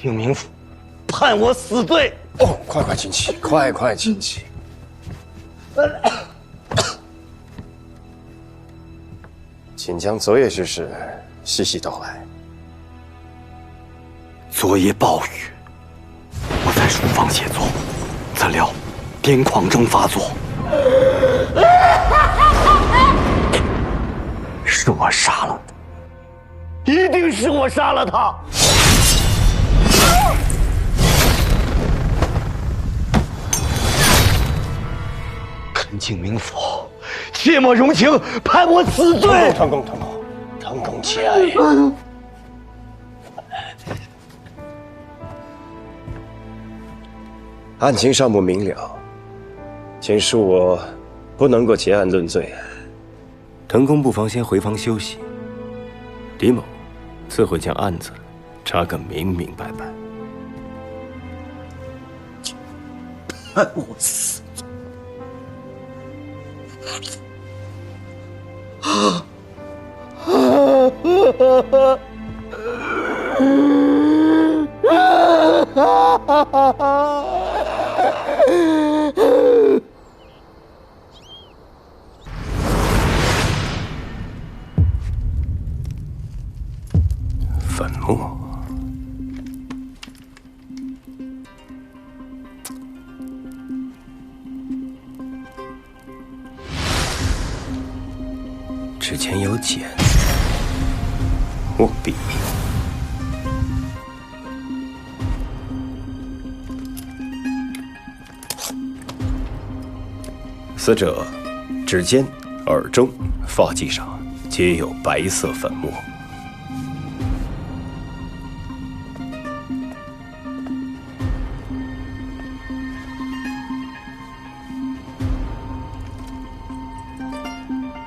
清明府判我死罪。哦，快进去，快进去。请将昨夜之事细细道来。昨夜暴雨，我在书房写作，怎料癫狂症发作，是我杀了他，一定是我杀了他。恳请明府切莫容情，判我死罪。唐公节哀。案情尚不明了，请恕我不能够结案论罪。腾公不妨先回房休息，李某自会将案子查个明明白白。判我死罪！粉末，之前有碱，握笔。死者指尖、耳中、发髻上皆有白色粉末。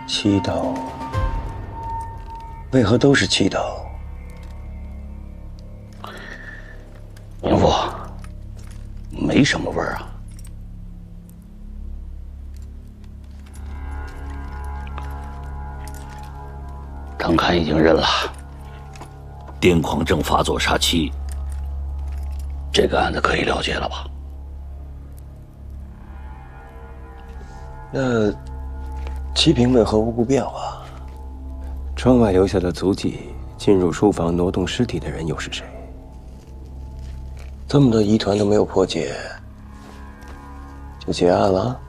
七刀，为何都是七刀？明府，没什么味儿啊。唐侃已经认了，癫狂症发作杀妻，这个案子可以了结了吧？那齐平为何无故变化？窗外留下的足迹，进入书房挪动尸体的人又是谁？这么多疑团都没有破解，就结案了？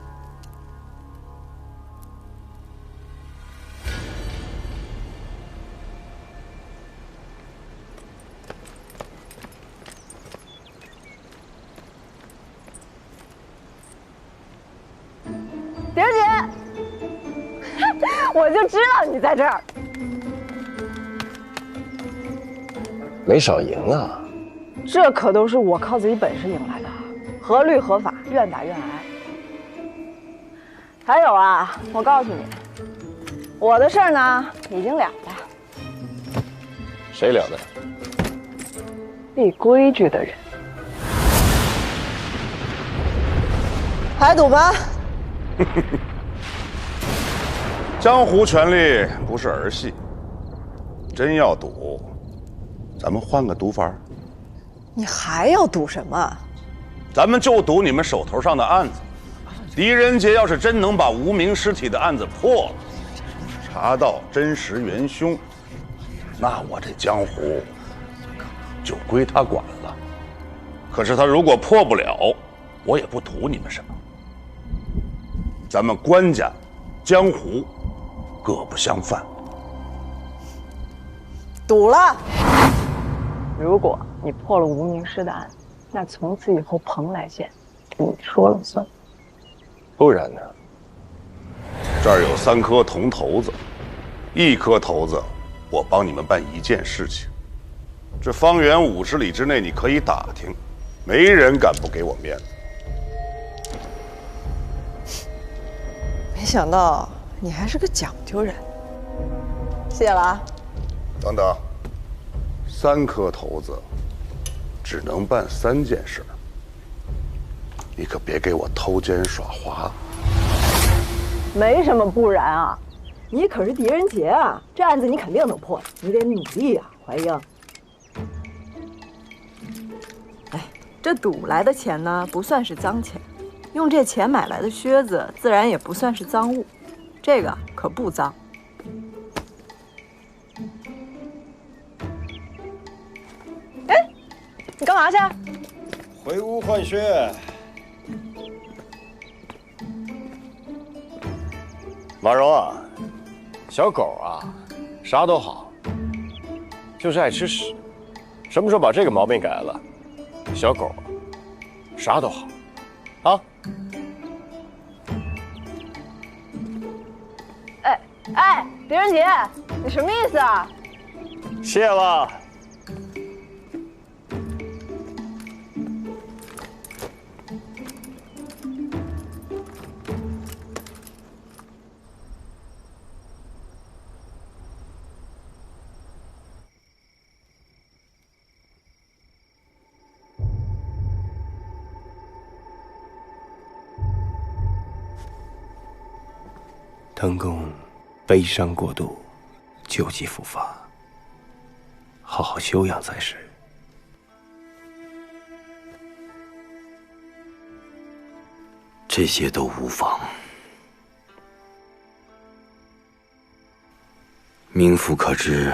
蝶儿姐，我就知道你在这儿。没少赢啊！这可都是我靠自己本事赢来的，合律合法，愿打愿挨。还有啊，我告诉你，我的事儿呢已经了了。谁了的？立规矩的人。还赌吗？江湖权力不是儿戏，真要赌，咱们换个赌法。你还要赌什么？咱们就赌你们手头上的案子。狄仁杰要是真能把无名尸体的案子破了，查到真实元凶，那我这江湖就归他管了。可是他如果破不了，我也不图你们什么。咱们官家、江湖各不相犯。赌了。如果你破了无名尸的案子，那从此以后蓬莱县你说了算。不然呢？这儿有3颗铜头子，1颗头子我帮你们办一件事情。这方圆50里之内你可以打听，没人敢不给我面子。没想到你还是个讲究人。谢了啊。等等，3颗头子只能办3件事，你可别给我偷奸耍滑。没什么不然啊，你可是狄仁杰啊，这案子你肯定能破，你得努力啊，怀英。这赌来的钱呢，不算是脏钱，用这钱买来的靴子，自然也不算是赃物，这个可不脏。哎，你干嘛去？回屋换靴。马蓉啊，小狗啊，啥都好，就是爱吃屎。什么时候把这个毛病改了，小狗啥都好，啊？哎，狄仁杰，你什么意思啊？谢了。腾公悲伤过度，旧疾复发，好好休养才是。这些都无妨。冥府可知，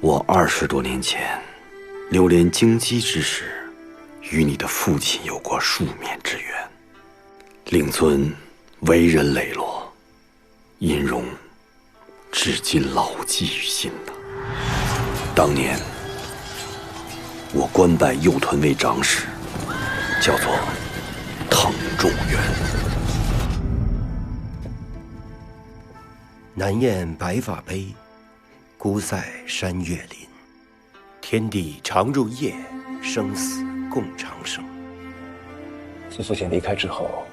我20多年前流连京畿之时，与你的父亲有过数面之缘。令尊为人磊落，殷荣至今牢记于心呐。当年我官拜右屯卫长史，叫做滕仲元。南雁白发悲，孤塞山岳林。天地常入夜，生死共长生。自父亲离开之后，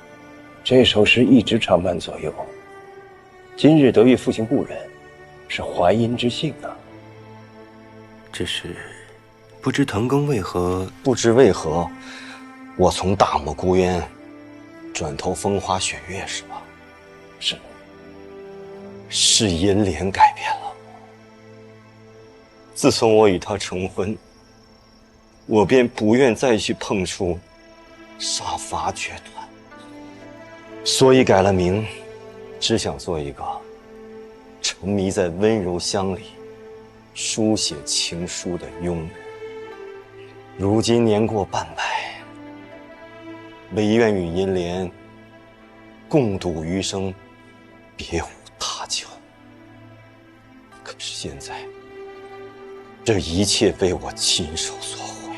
这首诗一直常伴左右。今日得遇父亲故人，是怀殷之幸啊。只是不知腾公为何？不知为何，我从大漠孤烟转投风花雪月是吧？是银莲改变了我。自从我与他成婚，我便不愿再去碰触杀伐决断，所以改了名，只想做一个沉迷在温柔乡里书写情书的庸人。如今年过半百，唯愿与银莲共度余生，别无他求。可是现在，这一切被我亲手所毁。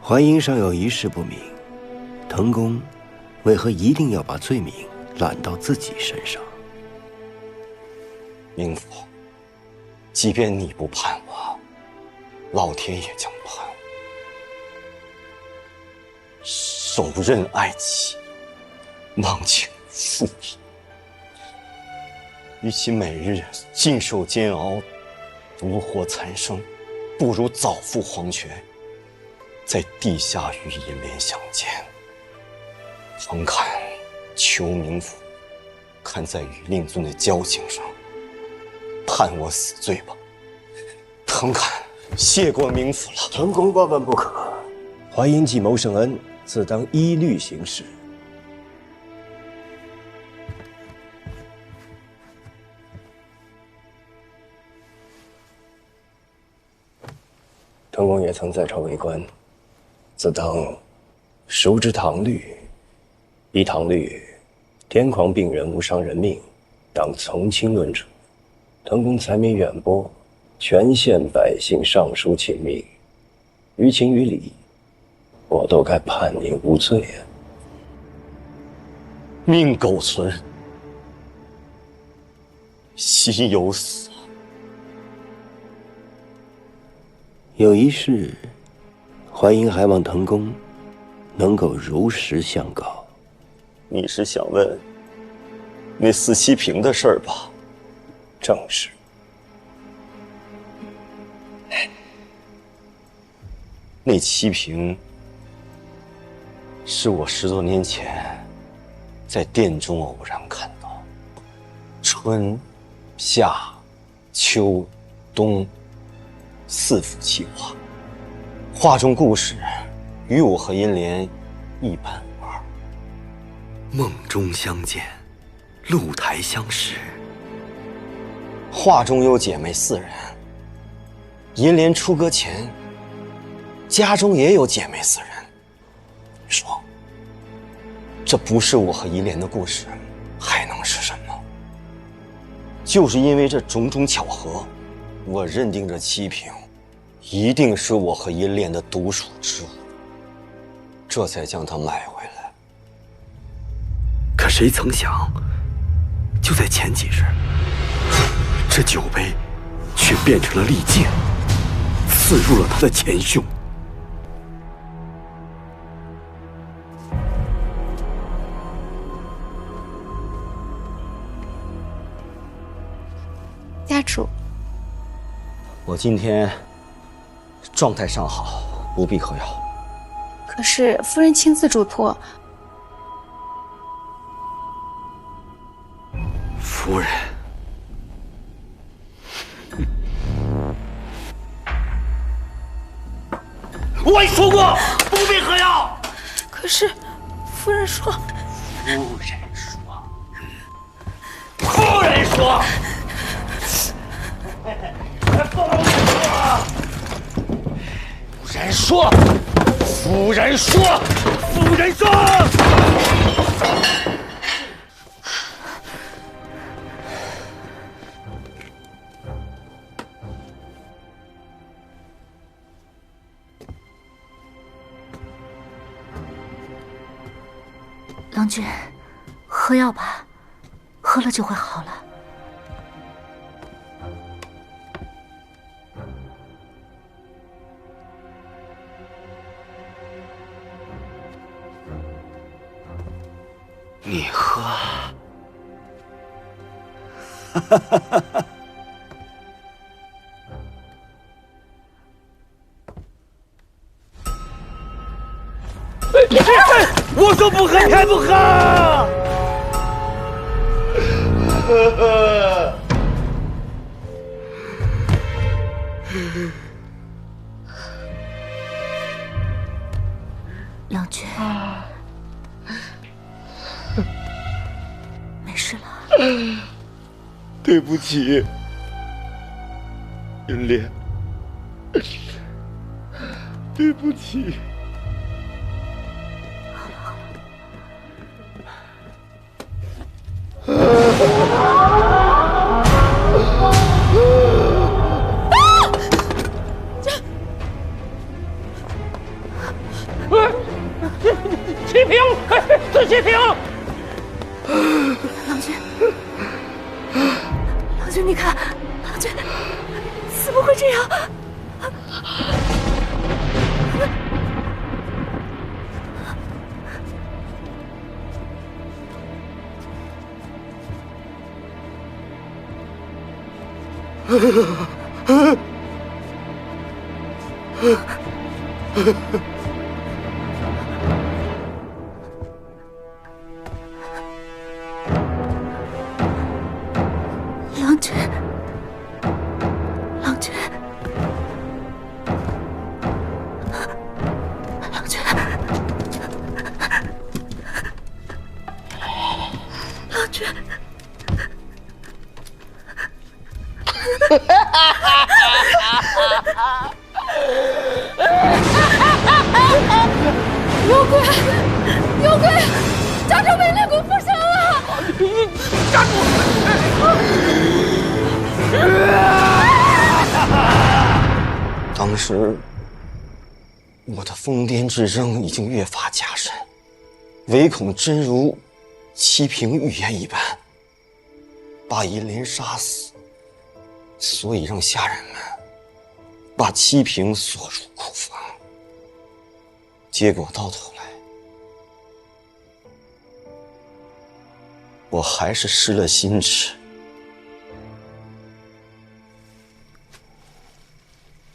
淮阴尚有一事不明，腾公为何一定要把罪名揽到自己身上？冥府，即便你不判我，老天也将判我。手刃爱妻，忘情负义，与其每日尽受煎熬，独活残生，不如早赴黄泉，在地下与银莲相见。诚恳求冥府，看在与令尊的交情上，判我死罪吧。诚恳谢过冥府了。腾公万万不可，淮阴既谋圣恩，自当依律行事。腾公也曾在朝为官，自当熟知唐律。依唐律，癫狂病人无伤人命，当从轻论处。腾公才名远播，全县百姓上书请命，于情于理，我都该判您无罪啊！命苟存，心有死。有一事，淮阴还望腾公能够如实相告。你是想问那四七平的事儿吧？正是。那七平是我10多年前在殿中偶然看到，春、夏、秋、冬4幅气画，画中故事与我和银莲一般无二。梦中相见，露台相识。画中有姐妹4人，银莲出阁前，家中也有姐妹4人。你说，这不是我和银莲的故事，还能是什么？就是因为这种种巧合，我认定这七瓶一定是我和银莲的独属之物，这才将它买回来。可谁曾想，就在前几日，这酒杯却变成了利剑，刺入了他的前胸。家主，我今天状态尚好，不必喝药。可是夫人亲自嘱托。夫人，我也说过不必喝药。可是夫人说，夫人说，夫人说。郎君，喝药吧，喝了就会好了。你喝。我说不喝，你还不喝？郎君，没事了。对不起，银莲，对不起。齐平，自齐平。郎君，郎君，你看，郎君怎么会这样？郎君，郎君，郎君，郎君。有鬼！有鬼！家中被猎鬼附身了！家主，当时我的疯癫之症已经越发加深，唯恐真如七平预言一般，把银莲杀死，所以让下人们把七平锁入库房。结果到头来，我还是失了心智。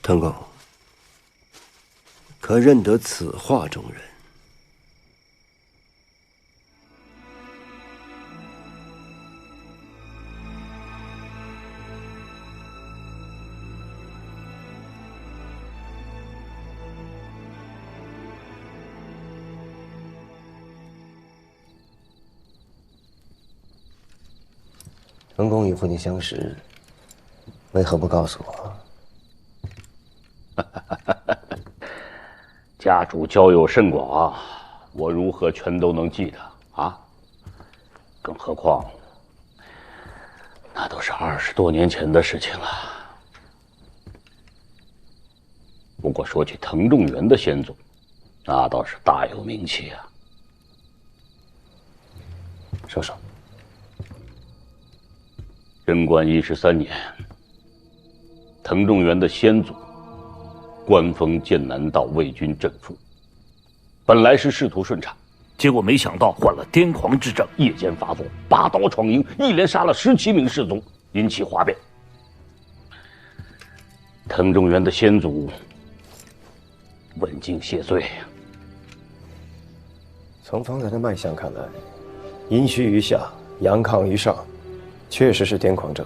滕公，可认得此画中人？成功与父亲相识，为何不告诉我？家主交友甚广，我如何全都能记得啊？更何况，那都是20多年前的事情了。不过说起藤仲元的先祖，那倒是大有名气啊。说说。贞观13年，藤仲元的先祖官封剑南道魏军镇父，本来是仕途顺畅，结果没想到患了癫狂之症，夜间发作，拔刀闯营，一连杀了17名士卒，引起哗变。藤仲元的先祖问津谢罪。从方才的脉象看来，阴虚于下，阳亢于上，确实是癫狂症。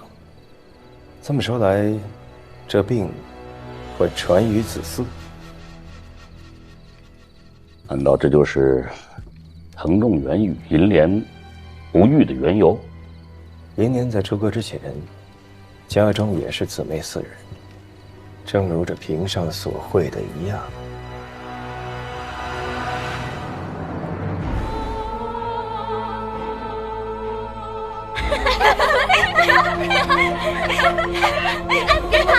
这么说来，这病会传于子嗣？难道这就是藤仲元与银莲不育的缘由？银莲在出阁之前，家中也是姊妹4人，正如这屏上所绘的一样。别跑！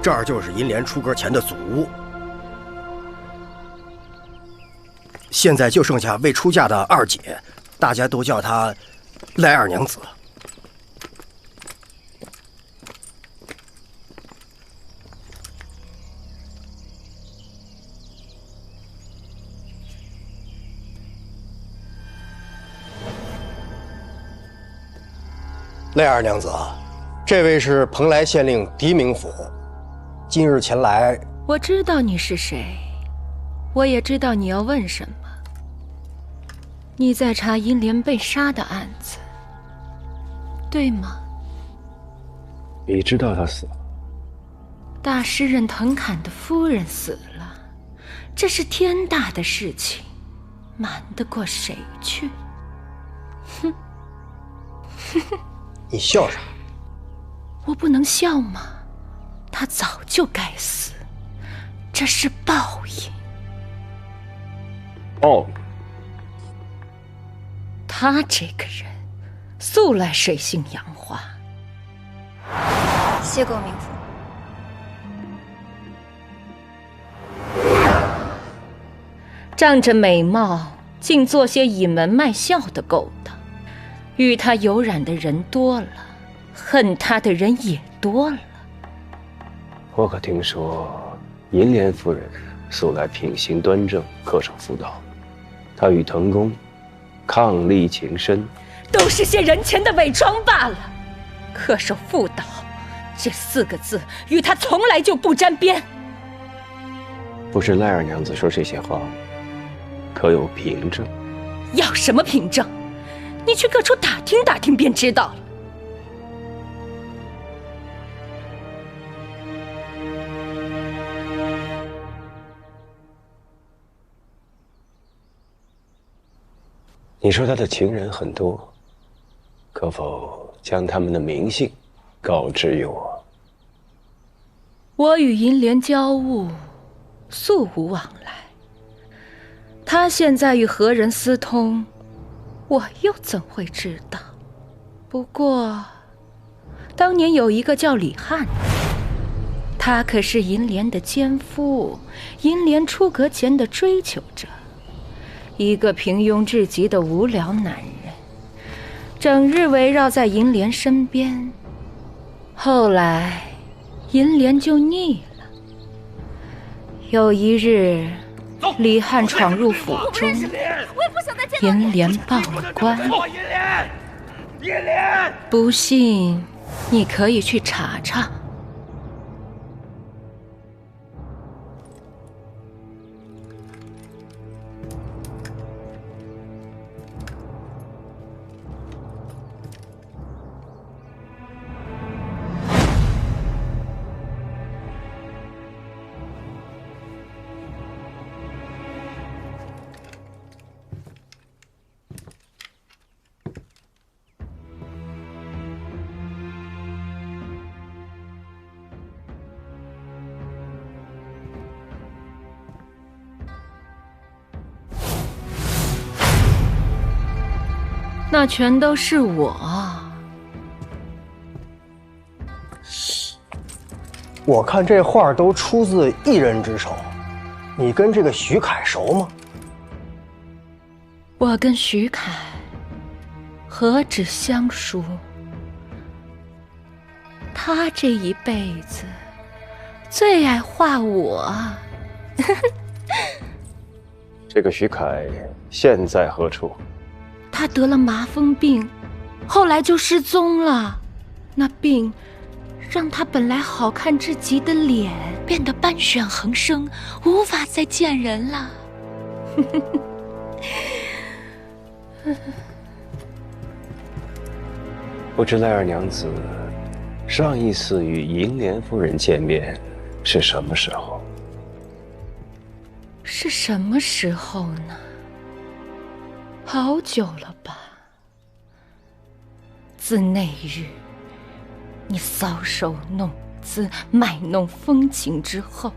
这儿就是银莲出阁前的祖屋，现在就剩下未出嫁的二姐，大家都叫她赖二娘子。赖二娘子，这位是蓬莱县令狄明府，今日前来。我知道你是谁，我也知道你要问什么。你在查银莲被杀的案子，对吗？你知道他死了？大诗人藤侃的夫人死了，这是天大的事情，瞒得过谁去？哼，哼哼。你笑啥？我不能笑吗？他早就该死，这是报应。报应？他这个人素来水性杨花。谢过明府。仗着美貌，竟做些隐门卖笑的勾当。与他有染的人多了，恨他的人也多了。我可听说银莲夫人素来品行端正，恪守妇道，她与藤公伉俪情深，都是些人前的伪装罢了。恪守妇道这4个字与他从来就不沾边。不是赖二娘子说这些话，可有凭证？要什么凭证？你去各处打听打听便知道了。你说他的情人很多，可否将他们的名姓告知于我？我与银莲交恶，素无往来。他现在与何人私通，我又怎会知道？不过，当年有一个叫李翰的，他可是银莲的奸夫，银莲出阁前的追求者，一个平庸至极的无聊男人，整日围绕在银莲身边。后来，银莲就腻了。有一日，李翰闯入府中，银莲报了官。银莲，不信，你可以去查查。那全都是我。我看这画都出自一人之手，你跟这个徐凯熟吗？我跟徐凯何止相熟，他这一辈子最爱画我。这个徐凯现在何处？他得了麻风病，后来就失踪了。那病让他本来好看至极的脸变得斑旋横生，无法再见人了。不知赖二娘子上一次与银莲夫人见面是什么时候？是什么时候呢？好久了吧。自那日你搔首弄姿、卖弄风情之后，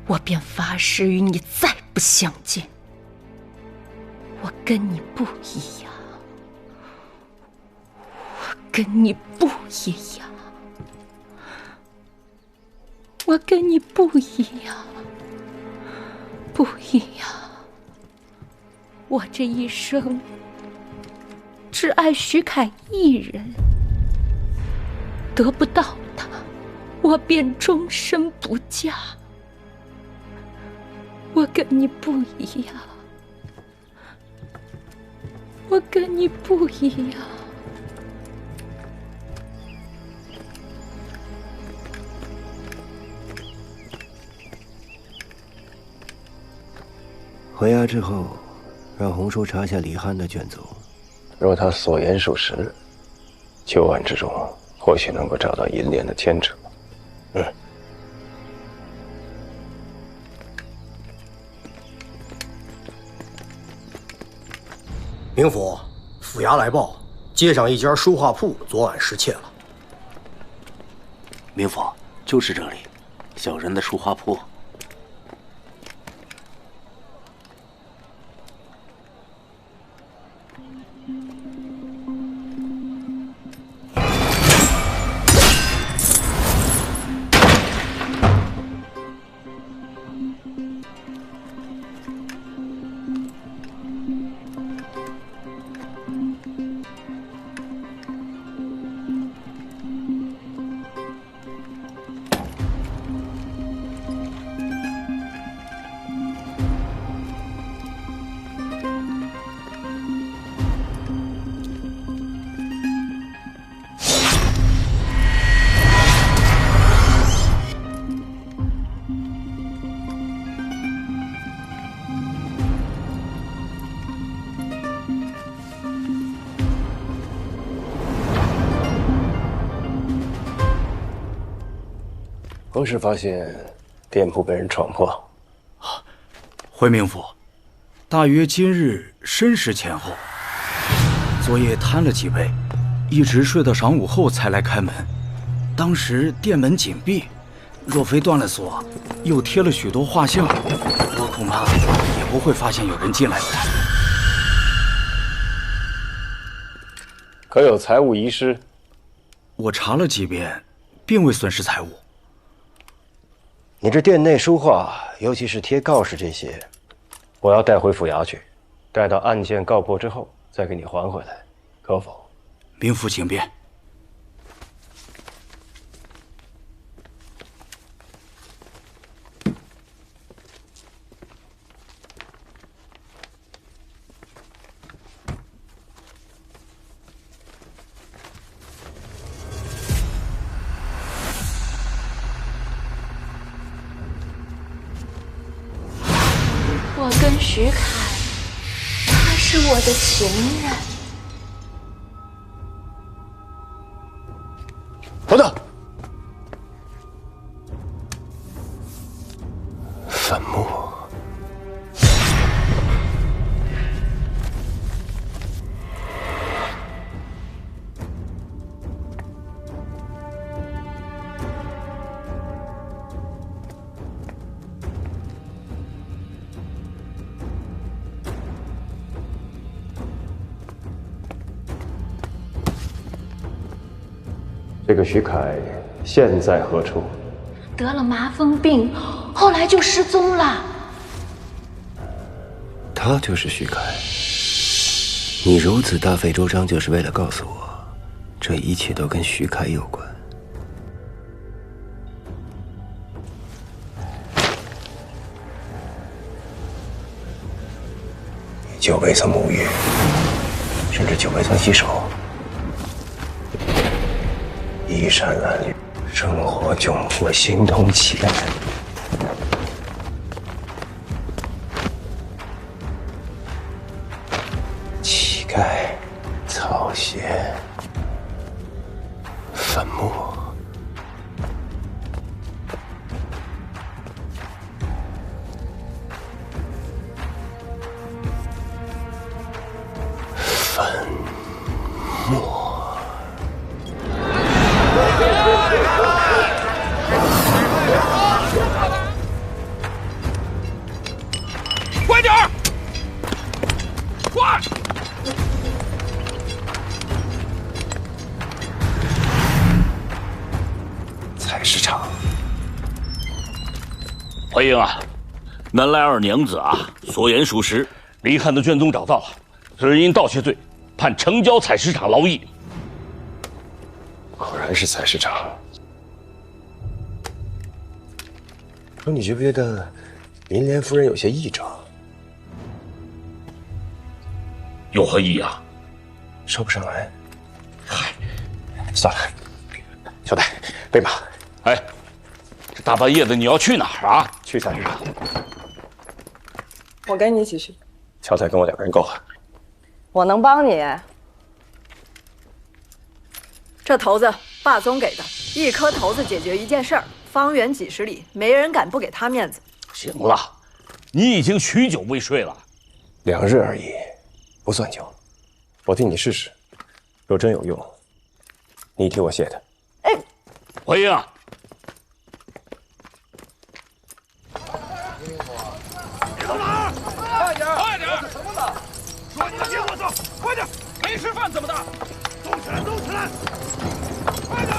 我便发誓与你再不相见。我跟你不一样，我跟你不一样，我跟你不一样，不一样。我这一生只爱徐凯一人，得不到他，我便终身不嫁。我跟你不一样，我跟你不一样。回衙之后，让洪叔查下李翰的卷宗，若他所言属实，旧案之中或许能够找到银莲的牵扯。明府，府衙来报，街上一家书画铺昨晚失窃了。明府，就是这里，小人的书画铺。何时发现店铺被人闯破？回明府，大约今日申时前后。昨夜贪了几杯，一直睡到晌午后才来开门。当时店门紧闭，若非断了锁，又贴了许多画像，我恐怕也不会发现有人进来的。可有财物遗失？我查了几遍，并未损失财物。你这店内书画，尤其是贴告示这些，我要带回府衙去，待到案件告破之后再给你还回来，可否？明府请便。我跟徐凯，他是我的情人。等等，坟墓。这个徐凯现在何处？得了麻风病，后来就失踪了。他就是徐凯。你如此大费周章，就是为了告诉我，这一切都跟徐凯有关。就未曾沐浴，甚至就未曾洗手，衣衫褴褛，生活窘迫，形同乞丐。乞丐，草鞋，坟墓。快点儿！快！菜市场。回应啊，南来二娘子啊，所言属实，李汉的卷宗找到了，只因盗窃罪，判城郊采石场劳役。果然是采石场。说你觉不觉得林莲夫人有些异状？有何异样？说不上来。嗨，算了，小戴，备马。哎，这大半夜的你要去哪儿啊？去采石场。我跟你一起去。乔太跟我2个人够了。我能帮你。这骰子霸宗给的，1颗骰子解决一件事儿，方圆几十里没人敢不给他面子。行了，你已经许久未睡了。 2日而已，不算久。我替你试试，若真有用，你替我谢他。哎，回应。别走哪儿！快点，快点！什么呢？说你们跟我走，快点！没吃饭怎么的？动起来，动起来！快点！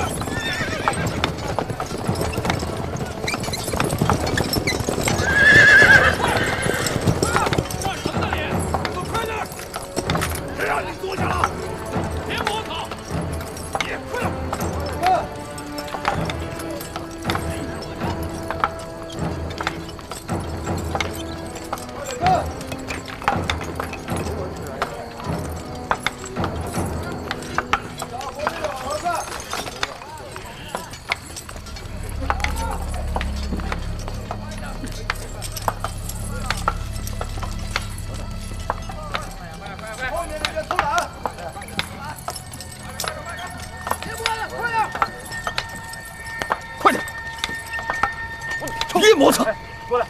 别磨蹭！过来。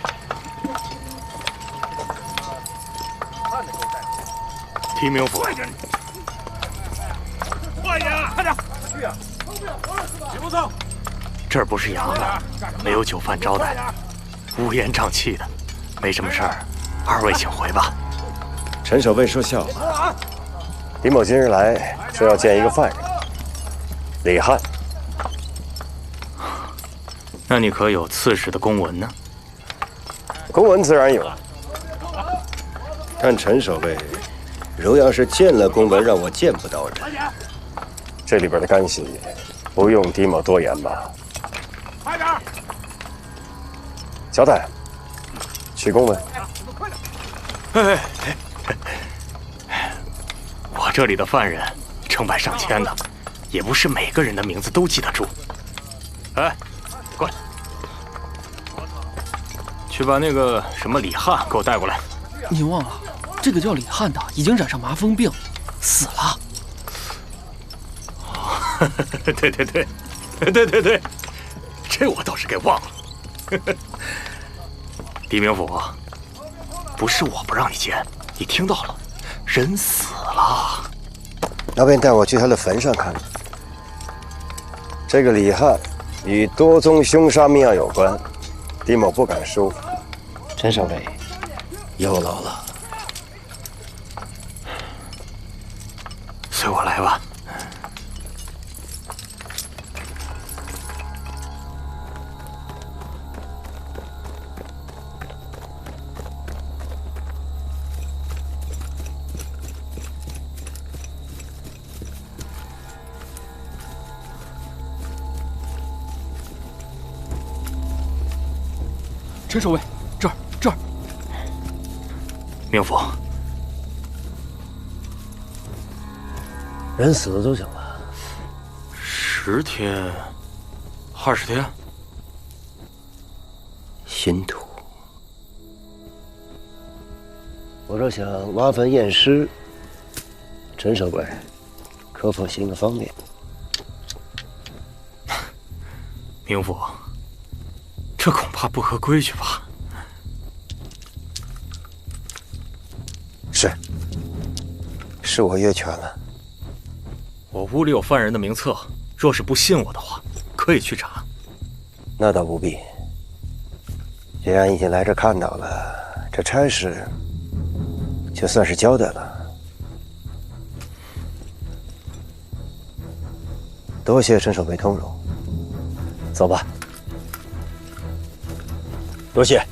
提名府，快点！快点！快点！去呀！别磨蹭。这儿不是衙门，没有酒饭招待，乌烟瘴气的，没什么事儿，二位请回吧。陈守卫说笑了。李某今日来说要见一个犯人，李汉。 那你可有刺史的公文呢？公文自然有，但陈守卫如要是见了公文，让我见不到人，这里边的干系不用狄某多言吧？快点！小戴，取公文。哎，我这里的犯人成百上千的，也不是每个人的名字都记得住。哎。 过来，去把那个什么李汉给我带过来。你忘了，这个叫李汉的已经染上麻风病，死了。对，这我倒是给忘了。狄明府，不是我不让你见，你听到了，人死了。要不然带我去他的坟上看看。这个李汉。 与多宗凶杀命案有关，狄某不敢疏忽。陈守卫，有劳了。随我来吧。陈守卫，这儿。明府，人死了多久了？10天，20天。新土。我若想挖坟验尸，陈守卫可否行个方便？明府，这恐怕不合规矩吧？是我越权了。我屋里有犯人的名册，若是不信我的话，可以去查。那倒不必。既然已经来这看到了，这差事就算是交代了。多谢陈守卫通融，走吧。多谢。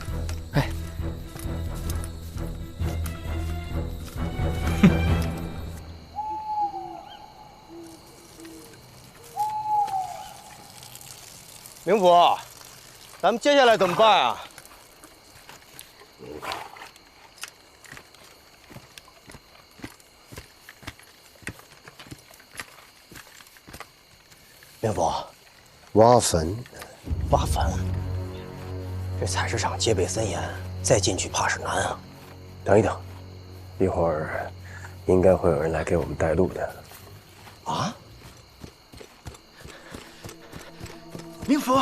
明府，咱们接下来怎么办啊？明府，挖坟，这采石场戒备森严，再进去怕是难啊。等一等，一会儿应该会有人来给我们带路的。啊？明府，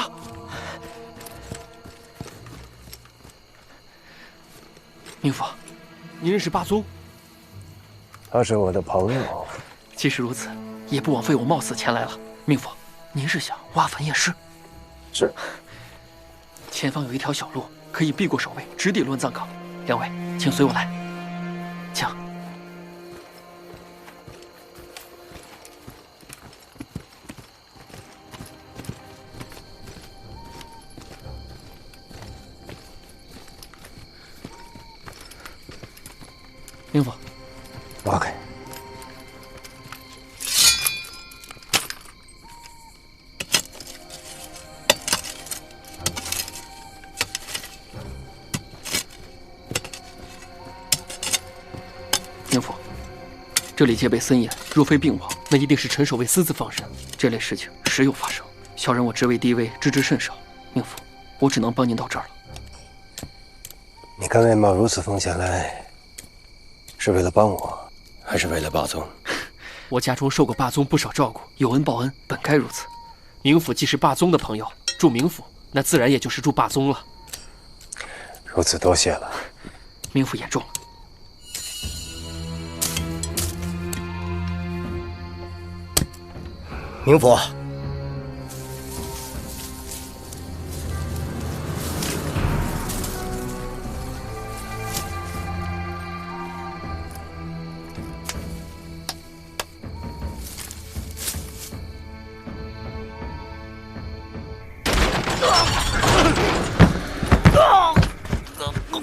明府，你认识霸宗？他是我的朋友。即使如此，也不枉费我冒死前来了。明府，您是想挖坟验尸？是。前方有一条小路，可以避过守卫，直抵乱葬岗。两位，请随我来。请。明府，挖开。明府，这里戒备森严，若非病亡，那一定是陈守卫私自放生。这类事情时有发生，小人我职位低微，知之甚少。明府，我只能帮您到这儿了。你甘愿冒如此风险来？是为了帮我，还是为了霸宗？我家中受过霸宗不少照顾，有恩报恩，本该如此。明府既是霸宗的朋友，住明府，那自然也就是住霸宗了。如此多谢了。明府言重了。明府，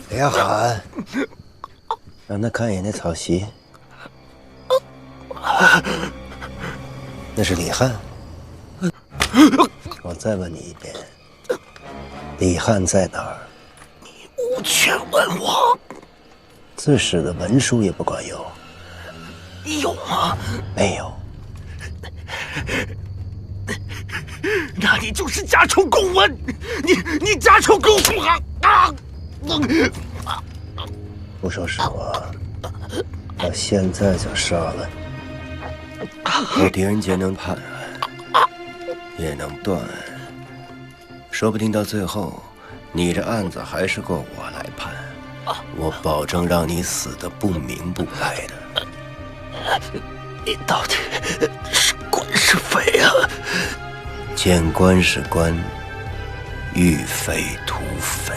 别喊，让他看一眼那草席。那是李翰。我再问你一遍，李翰在哪儿？你无权问我。自始的文书也不管用。你有吗？没有。那你就是家仇共文，你家仇共仇啊！不说实话，我现在就杀了你。我狄仁杰能判案，也能断案，说不定到最后，你这案子还是够我来判。我保证让你死得不明不白的。你到底是官是匪啊？见官是官，遇匪屠匪。